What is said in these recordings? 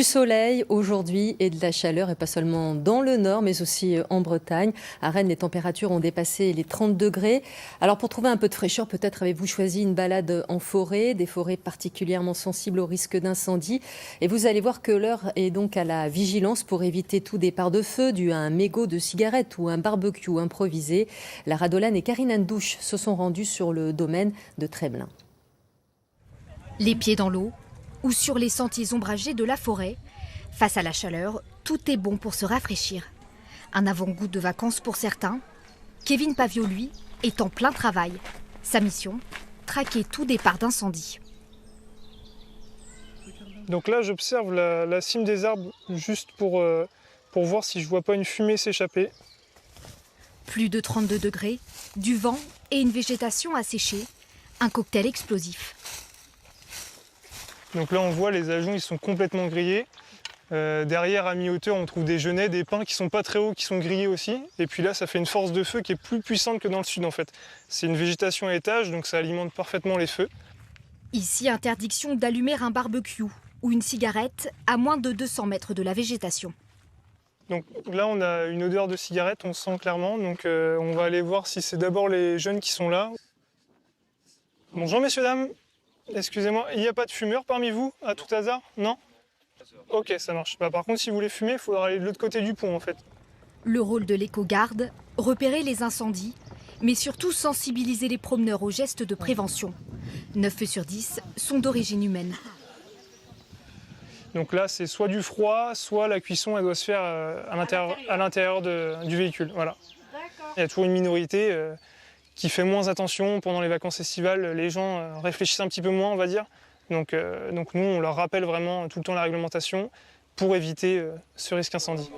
Du soleil aujourd'hui et de la chaleur, et pas seulement dans le nord, mais aussi en Bretagne. À Rennes, les températures ont dépassé les 30 degrés. Alors pour trouver un peu de fraîcheur, peut-être avez-vous choisi une balade en forêt, des forêts particulièrement sensibles au risque d'incendie. Et vous allez voir que l'heure est donc à la vigilance pour éviter tout départ de feu dû à un mégot de cigarette ou un barbecue improvisé. Lara Dolan et Karine Andouche se sont rendues sur le domaine de Treblin. Les pieds dans l'eau ou sur les sentiers ombragés de la forêt. Face à la chaleur, tout est bon pour se rafraîchir. Un avant-goût de vacances pour certains. Kevin Pavio, lui, est en plein travail. Sa mission, traquer tout départ d'incendie. Donc là, j'observe la cime des arbres juste pour voir si je vois pas une fumée s'échapper. Plus de 32 degrés, du vent et une végétation asséchée. Un cocktail explosif. Donc là, on voit les ajoncs, ils sont complètement grillés. Derrière, à mi-hauteur, on trouve des genêts, des pins qui sont pas très hauts, qui sont grillés aussi. Et puis là, ça fait une force de feu qui est plus puissante que dans le sud, en fait. C'est une végétation à étage, donc ça alimente parfaitement les feux. Ici, interdiction d'allumer un barbecue ou une cigarette à moins de 200 mètres de la végétation. Donc là, on a une odeur de cigarette, on sent clairement. Donc on va aller voir si c'est d'abord les jeunes qui sont là. Bonjour, messieurs, dames. Excusez-moi, il n'y a pas de fumeurs parmi vous, à tout hasard? Non? Ok, ça marche. Par contre, si vous voulez fumer, il faudra aller de l'autre côté du pont, en fait. Le rôle de l'éco-garde, repérer les incendies, mais surtout sensibiliser les promeneurs aux gestes de prévention. 9 feux sur 10 sont d'origine humaine. Donc là, c'est soit du froid, soit la cuisson, elle doit se faire à l'intérieur du véhicule. Voilà. Il y a toujours une minorité qui fait moins attention pendant les vacances estivales. Les gens réfléchissent un petit peu moins, on va dire. Donc nous, on leur rappelle vraiment tout le temps la réglementation pour éviter ce risque incendie.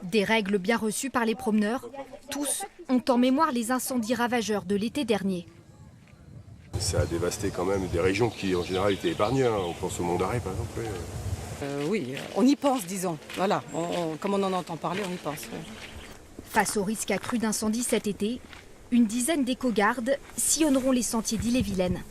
Des règles bien reçues par les promeneurs. Tous ont en mémoire les incendies ravageurs de l'été dernier. Ça a dévasté quand même des régions qui, en général, étaient épargnées. On pense au Mont d'Arrée, par exemple. Oui, on y pense, disons. Voilà, comme on en entend parler, on y pense. Oui. Face au risque accru d'incendie cet été, une dizaine d'éco-gardes sillonneront les sentiers d'Ille-et-Vilaine.